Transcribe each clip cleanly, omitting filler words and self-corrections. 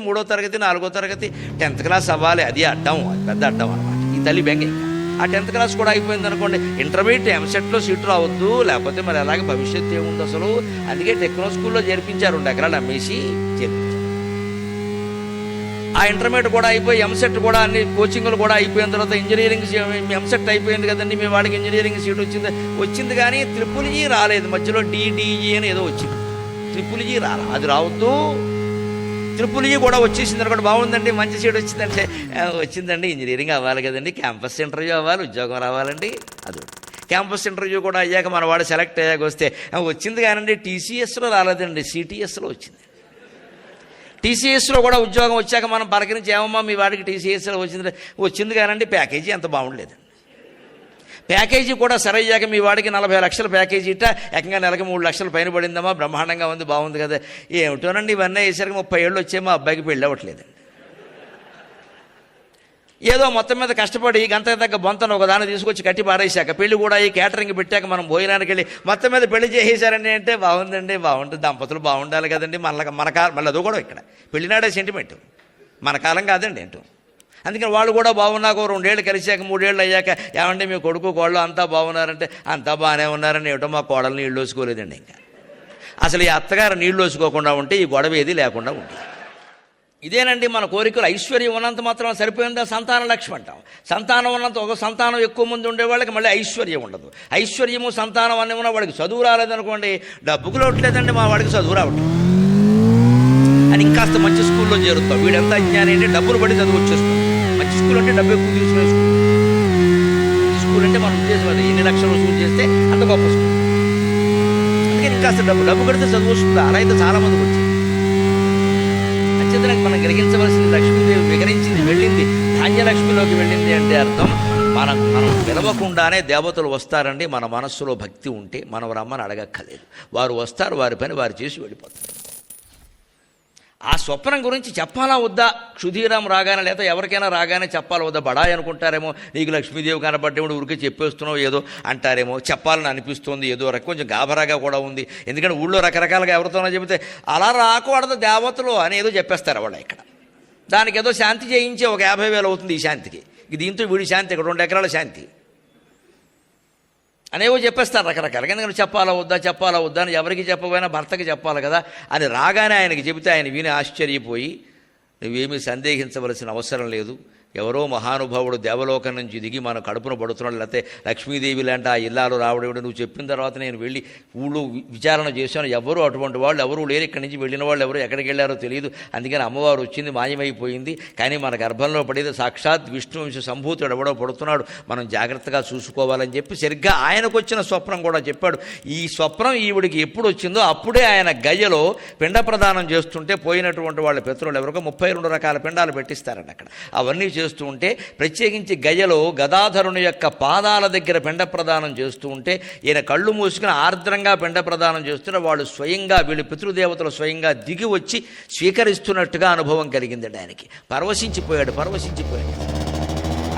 3వ తరగతి 4వ తరగతి 10th క్లాస్ అవ్వాలి, అది అడ్డం, అది పెద్ద అడ్డం అనమాట. ఈ తల్లి బెంగ. ఆ 10th క్లాస్ కూడా అయిపోయింది అనుకోండి, ఇంటర్మీడియట్ ఎంసెట్లో సీటు రావద్దు, లేకపోతే మరి అలాగే భవిష్యత్తు ఏముంది అసలు. అందుకే టెక్నో స్కూల్లో చేర్పించారు, 2 ఎకరాలు అమ్మేసి చేర్పించారు. ఆ ఇంటర్మీడియట్ కూడా అయిపోయి ఎంసెట్ కూడా అన్ని కోచింగ్లు కూడా అయిపోయిన తర్వాత ఇంజనీరింగ్ ఎంసెట్ అయిపోయింది కదండి, మీ వాడికి ఇంజనీరింగ్ సీట్ వచ్చింది కానీ ట్రిపుల్ ఈ రాలేదు. మధ్యలో డిడిఈ అని ఏదో వచ్చింది, ట్రిపుల్ ఈ రాలా, అది రావద్దు. ట్రిపుల్ ఈ కూడా వచ్చేసింది అనుకోండి, బాగుందండి మంచి సీట్ వచ్చిందంటే, వచ్చిందండి ఇంజనీరింగ్ అవ్వాలి కదండి, క్యాంపస్ ఇంటర్వ్యూ అవ్వాలి, ఉద్యోగం రావాలండి. అది క్యాంపస్ ఇంటర్వ్యూ కూడా అయ్యాక మన వాడు సెలెక్ట్ అయ్యాక వస్తే వచ్చింది కానండి టీసీఎస్లో రాలేదండి, సిటీఎస్లో వచ్చింది. టీసీఎస్లో కూడా ఉద్యోగం వచ్చాక మనం పలకరించి ఏమమ్మా మీ వాడికి టీసీఎస్లో వచ్చింది కానండి, ప్యాకేజీ అంత బాగుండలేదు. ప్యాకేజీ కూడా సరయ్యాక మీ వాడికి 40 లక్షల ప్యాకేజీ ఇట్ట ఏకంగా నెలకి 3 లక్షల పైన పడిందమ్మా, బ్రహ్మాండంగా ఉంది, బాగుంది కదా. ఏమిటోనండి ఇవన్నీ వేసరికి 30 ఏళ్ళు వచ్చే మా అబ్బాయికి పెళ్ళి అవ్వట్లేదండి. ఏదో మొత్తం మీద కష్టపడి గంట తగ్గ బొంతను ఒకదాన్ని తీసుకొచ్చి కట్టి పారేశాక పెళ్లి కూడా ఈ క్యాటరింగ్ పెట్టాక మనం భోజనానికి వెళ్ళి మొత్తం మీద పెళ్లి చేసేసారండి అంటే బాగుందండి, బాగుంటుంది, దంపతులు బాగుండాలి కదండి. మళ్ళీ అది కూడా ఇక్కడ పెళ్లినాడే సెంటిమెంట్, మన కాలం కాదండి ఏంటో. అందుకని వాళ్ళు కూడా బాగున్నాక 2 ఏళ్ళు కలిసాక 3 ఏళ్ళు అయ్యాక ఏమంటే మీ కొడుకు కోళ్ళు అంతా బాగున్నారంటే అంతా బాగానే ఉన్నారని ఏమిటో మా కోడలు నీళ్ళు వేసుకోలేదండి. ఇంకా అసలు ఈ అత్తగారు నీళ్ళు వేసుకోకుండా ఉంటే ఈ గొడవ ఏది లేకుండా ఉంటుంది. ఇదేనండి మన కోరికలు. ఐశ్వర్యం ఉన్నంత మాత్రం సరిపోయిందా, సంతాన లక్ష్మి అంటాం. సంతానం ఉన్నంత, ఒక సంతానం ఎక్కువ మంది ఉండేవాళ్ళకి మళ్ళీ ఐశ్వర్యం ఉండదు. ఐశ్వర్యము సంతానం అన్నీ ఉన్న వాడికి చదువు రాలేదనుకోండి, డబ్బుకు లోట్లేదండి మా వాడికి చదువు రావట్లేదు అని ఇంకాస్త మంచి స్కూల్లో చేరుతాం. వీడంతా అజ్ఞానం ఏంటి, డబ్బులు పడి చదువు వచ్చేస్తాం. మంచి స్కూల్ అంటే డబ్బు ఎక్కువ తీసుకునే స్కూల్ అంటే మన ఉద్దేశం అది, ఎన్ని లక్షలు వసూలు చేస్తే అంత గొప్ప స్కూల్. అందుకని ఇంకాస్త డబ్బు కడితే చదువు వస్తుంది. అలా అయితే చాలామందికి వచ్చింది. అంచేతనకి మనం గ్రహించవలసింది, లక్ష్మీదేవి విహరించింది, వెళ్ళింది, ధాన్యలక్ష్మిలోకి వెళ్ళింది అంటే అర్థం మనం పిలవకుండానే దేవతలు వస్తారండి. మన మనస్సులో భక్తి ఉంటే మనం రమ్మని అడగక్కర్లేదు, వారు వస్తారు, వారి పని వారు చేసి వెళ్ళిపోతారు. ఆ స్వప్నం గురించి చెప్పాలా వద్దా, క్షుధీరం రాగానే లేదా ఎవరికైనా రాగానే చెప్పాలా వద్దా? బడాయి అనుకుంటారేమో, నీకు లక్ష్మీదేవి కనబడ్డేమో ఊరికే చెప్పేస్తున్నావు ఏదో అంటారేమో, చెప్పాలని అనిపిస్తుంది ఏదో కొంచెం గాబరాగా కూడా ఉంది. ఎందుకంటే ఊళ్ళో రకరకాలుగా ఎవరితోనో చెబితే అలా రాకూడదు దేవతలు అని ఏదో చెప్పేస్తారు వాళ్ళు. ఇక్కడ దానికి ఏదో శాంతి చేయించే ఒక 50,000 అవుతుంది ఈ శాంతికి. దీంతో వీడి శాంతి ఇక్కడ 2 ఎకరాల శాంతి అనేవో చెప్పేస్తారు రకరకాలుగా. ఎందుకంటే చెప్పాలా వద్దా అని ఎవరికి చెప్పబోయినా భర్తకి చెప్పాలి కదా అని రాగానే ఆయనకి చెబితే ఆయన విని ఆశ్చర్యపోయి, నువ్వేమీ సందేహించవలసిన అవసరం లేదు, ఎవరో మహానుభావుడు దేవలోకం నుంచి దిగి మన కడుపున పడుతున్నాడు, లేకపోతే లక్ష్మీదేవి లాంటి ఆ ఇల్లాలు రావడం నువ్వు చెప్పిన తర్వాత నేను వెళ్ళి ఊళ్ళో విచారణ చేశాను, ఎవరు అటువంటి వాళ్ళు ఎవరు లేరు, ఇక్కడి నుంచి వెళ్ళిన వాళ్ళు ఎవరు ఎక్కడికి వెళ్ళారో తెలియదు. అందుకని అమ్మవారు వచ్చింది, మాయమైపోయింది, కానీ మన గర్భంలో పడేది సాక్షాత్ విష్ణువంశ సంభూతుడు ఎవడో పడుతున్నాడు, మనం జాగ్రత్తగా చూసుకోవాలని చెప్పి సరిగ్గా ఆయనకు వచ్చిన స్వప్నం కూడా చెప్పాడు. ఈ స్వప్నం ఈవిడికి ఎప్పుడు వచ్చిందో అప్పుడే ఆయన గయ్యలో పిండ ప్రదానం చేస్తుంటే పోయినటువంటి వాళ్ళ పితరులు ఎవరికో 32 రకాల పిండాలు పెట్టిస్తారండి అక్కడ. అవన్నీ చేస్తూ ఉంటే, ప్రత్యేకించి గయ్యలో గదాధరుని యొక్క పాదాల దగ్గర పిండ ప్రదానం చేస్తూ ఉంటే ఈయన కళ్ళు మూసుకుని ఆర్ద్రంగా పిండ ప్రదానం చేస్తుంటే వాళ్ళు స్వయంగా, వీళ్ళు పితృదేవతలు స్వయంగా దిగి వచ్చి స్వీకరిస్తున్నట్టుగా అనుభవం కలిగింది ఆయనకి. పరవశించిపోయాడు.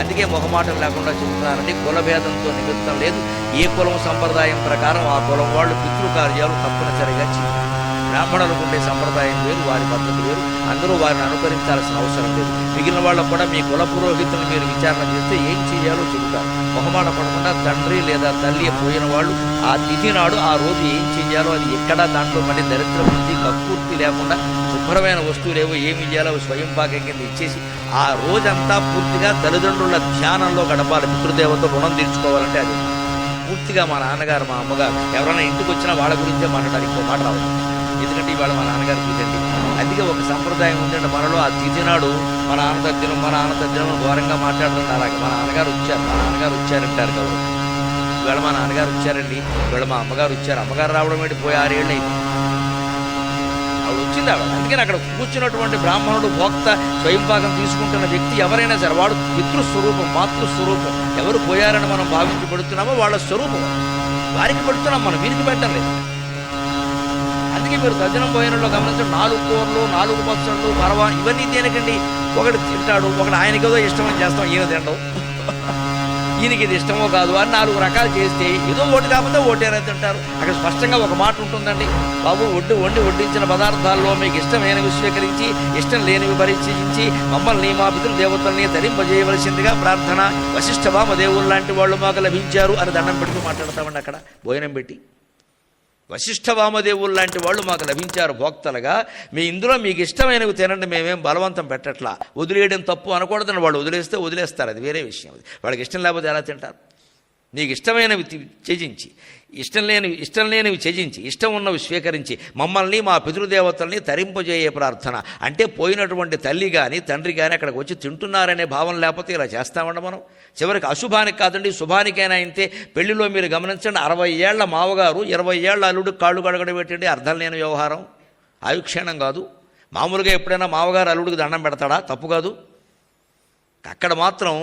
అందుకే మొహమాటం లేకుండా చెబుతున్నారండి, కులభేదంతో నిమిత్తం లేదు. ఏ కులం సంప్రదాయం ప్రకారం ఆ కులం వాళ్ళు పితృకార్యాలు తప్పనిసరిగా చేయాలి. బ్రాహ్మణులకు ఉండే సంప్రదాయం వేరు, వారి పద్ధతి వేరు, అందరూ వారిని అనుకరించాల్సిన అవసరం లేదు. మిగిలిన వాళ్ళకు కూడా మీ కుల పురోహితులు మీరు విచారణ చేస్తే ఏం చేయాలో చెబుతారు. మొహమాట పడకుండా తండ్రి లేదా తల్లి పోయిన వాళ్ళు ఆ తిథి నాడు ఆ రోజు ఏం చేయాలో, అది ఎక్కడ దాంట్లో మళ్ళీ దరిద్రం నుంచి కక్కుర్తి లేకుండా శుభ్రమైన వస్తువులేవో ఏమి చేయాలో స్వయం పాకం కింద ఇచ్చేసి ఆ రోజంతా పూర్తిగా తల్లిదండ్రుల ధ్యానంలో గడపాలి. పితృదేవత రుణం తీర్చుకోవాలంటే అది పూర్తిగా మా నాన్నగారు మా అమ్మగారు ఎవరైనా ఇంటికి వచ్చినా వాళ్ళ గురించే మాట్లాడాలి, ఇంకో మాట రావాలి. ఎందుకంటే ఇవాళ మా నాన్నగారు చూడండి, అందుకే ఒక సంప్రదాయం ఉందంటే మనలో ఆ తిథి నాడు మా నాన్న తద్దినం ఘోరంగా మాట్లాడుతుంది. అలాగే మా నాన్నగారు వచ్చారంటారు కదా, ఇవాళ మా నాన్నగారు వచ్చారండి, ఇవాళ మా అమ్మగారు వచ్చారు. అమ్మగారు రావడం ఏంటి, పోయి 6 ఏళ్ళు అయింది ఆవిడ వచ్చింది. అందుకని అక్కడ కూర్చున్నటువంటి బ్రాహ్మణుడు, భోక్త, స్వయంపాకం తీసుకుంటున్న వ్యక్తి ఎవరైనా సరే వాడు పితృస్వరూపం, మాతృస్వరూపం. ఎవరు పోయారని మనం భావించి పెడుతున్నామో వాళ్ళ స్వరూపం వారికి పెడుతున్నాం, మనం వీరికి పెట్టలేదు. అందుకే మీరు తద్దినం భోజనంలో గమనించండి, 4 కూరలు, 4 పచ్చళ్ళు, పరవా, ఇవన్నీ దేనికండి? ఒకటి తింటాడు, ఒకటి ఆయనకేదో ఇష్టమని చేస్తాం, ఈయన తినడం. ఈయనకి ఇది ఇష్టమో కాదు అని 4 రకాలు చేస్తే ఏదో ఓటు కాకపోతే ఓటేనని తింటారు. అక్కడ స్పష్టంగా ఒక మాట ఉంటుందండి, బాబు వడ్డించిన పదార్థాల్లో మీకు ఇష్టమైనవి స్వీకరించి ఇష్టం లేనివి పరిచయించి మమ్మల్ని మా పితృదేవతల్ని ధరింపజేయవలసిందిగా ప్రార్థన. వశిష్ఠ వామదేవులు లాంటి వాళ్ళు మాకు లభించారు అని దండం పెడుతూ మాట్లాడతామండి అక్కడ భోజనం పెట్టి. వశిష్ఠ వామదేవులు లాంటి వాళ్ళు మాకు లభించారు భోక్తలుగా, మీ ఇందులో మీకు ఇష్టమైనవి తినండి, మేమేం బలవంతం పెట్టట్లా, వదిలేయడం తప్పు అనకూడదని వాళ్ళు వదిలేస్తారు, అది వేరే విషయం. వాళ్ళకి ఇష్టం లేకపోతే ఎలా తింటారు? నీకు ఇష్టమైనవి త్యజించి ఇష్టం లేనివి త్యజించి ఇష్టం ఉన్నవి స్వీకరించి మమ్మల్ని మా పితృదేవతల్ని తరింపజేయే ప్రార్థన. అంటే పోయినటువంటి తల్లి కానీ తండ్రి కానీ అక్కడికి వచ్చి తింటున్నారనే భావం లేకపోతే ఇలా చేస్తామండి మనం. చివరికి అశుభానికి కాదండి శుభానికైనా ఇంతే. పెళ్లిలో మీరు గమనించండి, 60 ఏళ్ల మావగారు 20 ఏళ్ల అల్లుడు కాళ్ళు కడగడం పెట్టండి, అర్థం లేని వ్యవహారం, ఆయుక్షేణం కాదు. మామూలుగా ఎప్పుడైనా మావగారు అల్లుడికి దండం పెడతాడా? తప్పు కాదు. అక్కడ మాత్రం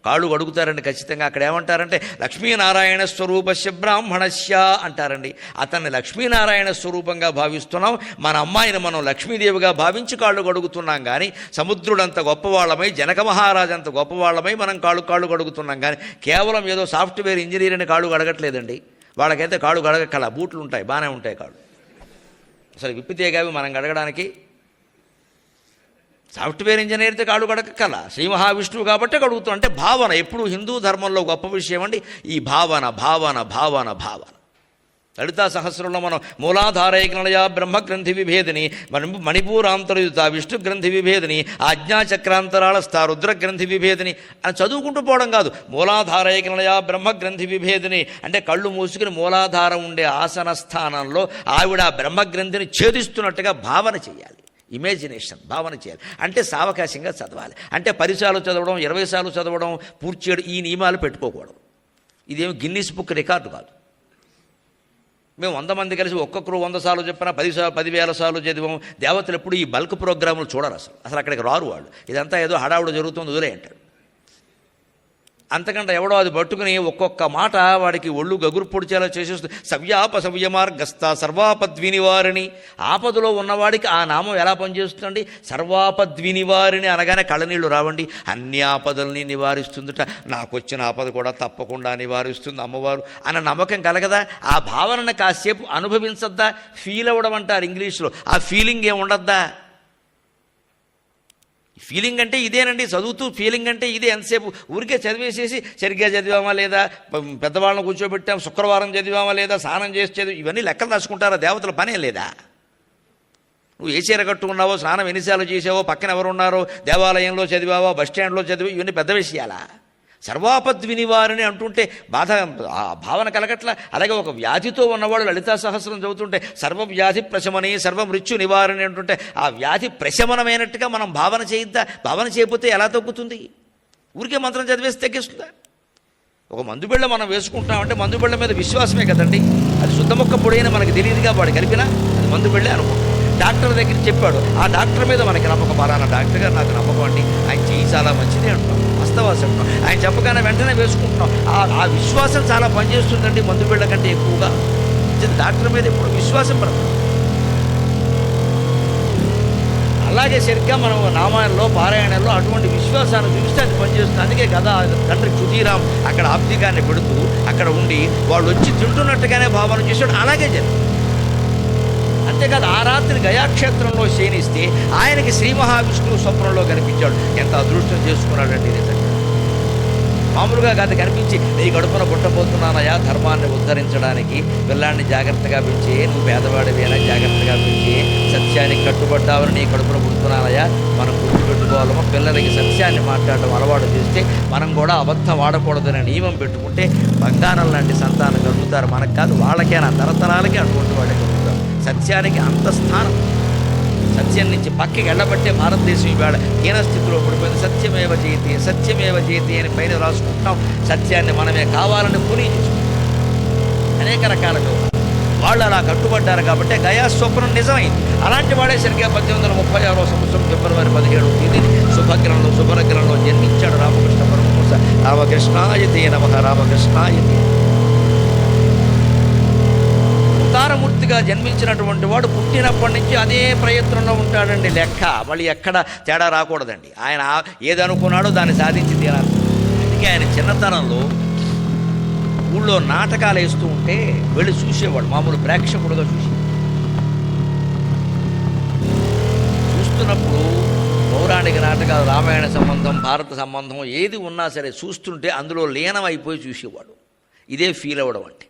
కాళ్ళు అడుగుతారండి ఖచ్చితంగా. అక్కడ ఏమంటారంటే లక్ష్మీనారాయణ స్వరూపస్య బ్రాహ్మణస్య అంటారండి. అతన్ని లక్ష్మీనారాయణ స్వరూపంగా భావిస్తున్నాం, మన అమ్మాయిని మనం లక్ష్మీదేవిగా భావించి కాళ్ళు కడుగుతున్నాం. కానీ సముద్రుడంత గొప్పవాళ్ళమై జనక మహారాజు అంత గొప్పవాళ్ళమై మనం కాళ్ళు కడుగుతున్నాం. కానీ కేవలం ఏదో సాఫ్ట్వేర్ ఇంజనీర్ని కాళ్ళు కడగట్లేదండి. వాళ్ళకైతే కాళ్ళు కడగక్కల, బూట్లు ఉంటాయి, బాగానే ఉంటాయి కాళ్ళు. అసలు విప్పితేగావి మనం కడగడానికి. సాఫ్ట్వేర్ ఇంజనీర్తో కాళ్ళు కడగక్కల, శ్రీ మహావిష్ణువు కాబట్టి కడుగుతాం. అంటే భావన ఎప్పుడు హిందూ ధర్మంలో గొప్ప విషయం అండి ఈ భావన. భావన భావన భావన లలితా సహస్రంలో మనం మూలాధారైకనయ బ్రహ్మగ్రంథి విభేదిని, మణిపూరాంతరయుత విష్ణుగ్రంథి విభేదిని, ఆజ్ఞాచక్రాంతరాళస్థ రుద్రగ్రంథి విభేదిని అని చదువుకుంటూ పోవడం కాదు. మూలాధారైకనయ బ్రహ్మగ్రంథి విభేదిని అంటే కళ్ళు మూసుకుని మూలాధారం ఉండే ఆసన స్థానంలో ఆవిడ బ్రహ్మగ్రంథిని ఛేదిస్తున్నట్టుగా భావన చేయాలి. ఇమేజినేషన్, భావన చేయాలి. అంటే సావకాశంగా చదవాలి. అంటే 10 సార్లు చదవడం, 20 సార్లు చదవడం, పూర్తి చేయడం, ఈ నియమాలు పెట్టుకోకూడదు. ఇదేమి గిన్నీస్ బుక్ రికార్డు కాదు. మేము 100 మంది కలిసి ఒక్కొక్కరు 100 సార్లు చెప్పినా 10,000 సార్లు చదివాం. దేవతలు ఎప్పుడు ఈ బల్క్ ప్రోగ్రాములు చూడరు, అసలు అక్కడికి రారు వాళ్ళు. ఇదంతా ఏదో హడావుడు జరుగుతుంది వదిలే అంటాడు. అంతకంటే ఎవడో అది పట్టుకుని ఒక్కొక్క మాట వాడికి ఒళ్ళు గగురు పొడిచేలా చేసేస్తుంది. సవ్యమార్గస్థ సర్వాపద్వినివారిణి, ఆపదలో ఉన్నవాడికి ఆ నామం ఎలా పనిచేస్తుందండి? సర్వాపద్వినివారిణి అనగానే కళ్ళనీళ్ళు రావండి. అన్ని ఆపదల్ని నివారిస్తుందట. నాకు వచ్చిన ఆపద కూడా తప్పకుండా నివారిస్తుంది అమ్మవారు అన్న నమ్మకం కలగదా? ఆ భావనను కాసేపు అనుభవించద్దా? ఫీల్ అవ్వడం అంటారు ఇంగ్లీష్లో. ఆ ఫీలింగ్ ఏముండద్దా? ఫీలింగ్ అంటే ఇదేనండి, చదువుతూ ఫీలింగ్ అంటే ఇదే. ఎంతసేపు ఊరికే చదివేసేసి సరిగ్గా చదివామా లేదా, పెద్దవాళ్ళని కూర్చోబెట్టాం, శుక్రవారం చదివామా లేదా, స్నానం చేసి చదివి, ఇవన్నీ లెక్కలు రాసుకుంటారా? దేవతల పనే లేదా? నువ్వు ఏ చీర కట్టుకున్నావో, స్నానం ఎన్నిసార్లు చేసావో, పక్కన ఎవరున్నారో, దేవాలయంలో చదివావో, బస్టాండ్లో చదివి, ఇవన్నీ పెద్ద విషయాలా? సర్వాపద్వినివారిని అంటుంటే బాధ, భావన కలగట్ల. అలాగే ఒక వ్యాధితో ఉన్నవాడు లలితా సహస్రం చదువుతుంటే సర్వవ్యాధి ప్రశమని సర్వమృత్యు నివారణ అంటుంటే ఆ వ్యాధి ప్రశమనమైనట్టుగా మనం భావన చేయొద్దా? భావన చేయకపోతే ఎలా తగ్గుతుంది? ఊరికే మంత్రం చదివేసి తగ్గిస్తుందా? ఒక మందుబిళ్ళ మనం వేసుకుంటామంటే మందుబిళ్ళ మీద విశ్వాసమే కదండి. అది శుద్ధమొక్క పొడైన మనకి తెలియదుగా, వాడు కలిపినా అది మందుబిళ్ళే అనుకుంటాం. డాక్టర్ దగ్గర చెప్పాడు, ఆ డాక్టర్ మీద మనకి నమ్మకం. పలానా డాక్టర్ గారు నాకు నమ్మకం అండి, ఆయన చెయ్యి చాలా మంచిదే అంటున్నాం, వాస్తవాసం అంటున్నాం. ఆయన చెప్పగానే వెంటనే వేసుకుంటున్నాం. ఆ విశ్వాసం చాలా పనిచేస్తుందండి మందు బిళ్ళ కంటే ఎక్కువగా. డాక్టర్ మీద ఎప్పుడు విశ్వాసం పడుతుంది. అలాగే సరిగ్గా మనం నామాయణంలో పారాయణంలో అటువంటి విశ్వాసాన్ని చూపిస్తే అది పనిచేస్తుంది. అందుకే కదా తండ్రి క్షుధీరాం అక్కడ ఆబ్దికాన్ని పెడుతూ అక్కడ ఉండి వాళ్ళు వచ్చి తింటున్నట్టుగానే భావన చేశాడు. అలాగే జరిగింది. అంతేకాదు ఆ రాత్రి గయాక్షేత్రంలో శయనిస్తే ఆయనకి శ్రీ మహావిష్ణువు స్వప్నంలో కనిపించాడు. ఎంత అదృష్టం చేసుకున్నాడండి నిజంగా. మామూలుగా కాదు, కనిపించి నీ కడుపున పుట్టబోతున్నానయా ధర్మాన్ని ఉద్ధరించడానికి, పిల్లాన్ని జాగ్రత్తగా పెంచి, నువ్వు పేదవాడివేనా జాగ్రత్తగా పెంచి, సత్యానికి కట్టుబడ్డావని నీ కడుపున పుడుతున్నానయా. మనం గుర్తుపెట్టుకోవాలమో పిల్లలకి సత్యాన్ని మాట్లాడడం అలవాటు చేస్తే మనం కూడా అబద్ధం వాడకూడదనే నియమం పెట్టుకుంటే బంగారం లాంటి సంతానం కలుగుతారు. మనకు కాదు, వాళ్ళకేనా తరతరాలకి అటువంటి వాళ్ళే కలుగుతారు. సత్యానికి అంత స్థానం. సత్యం నుంచి పక్కకి వెళ్ళబట్టే భారతదేశం ఇవాళ హీనస్థితిలో పడిపోయింది. సత్యమేవ జయతే సత్యమేవ జయతే అని పైన రాసుకుంటున్నాం. సత్యాన్ని మనమే కావాలని కొని అనేక రకాలుగా వాళ్ళు అలా కట్టుబడ్డారు కాబట్టి గయా స్వప్నం నిజమైంది. అలాంటి వాడే సరిగ్గా 1836వ సంవత్సరం ఫిబ్రవరి 17వ తేదీని శుభగ్రహంలో జన్మించాడు రామకృష్ణ పరమహంస. రామకృష్ణాయతే నమః, రామకృష్ణాయతే. అవతారమూర్తిగా జన్మించినటువంటి వాడు పుట్టినప్పటి నుంచి అదే ప్రయత్నంలో ఉంటాడండి. లెక్క మళ్ళీ ఎక్కడ తేడా రాకూడదండి. ఆయన ఏదనుకున్నాడో దాన్ని సాధించి తీరాలి. అందుకే ఆయన చిన్నతనంలో ఊళ్ళో నాటకాలు వేస్తూ ఉంటే వెళ్ళి చూసేవాడు, మామూలు ప్రేక్షకుడుగా చూస్తున్నప్పుడు పౌరాణిక నాటకాలు, రామాయణ సంబంధం, భారత సంబంధం ఏది ఉన్నా సరే చూస్తుంటే అందులో లీనమైపోయి చూసేవాడు. ఇదే ఫీల్ అవ్వడం అంటే.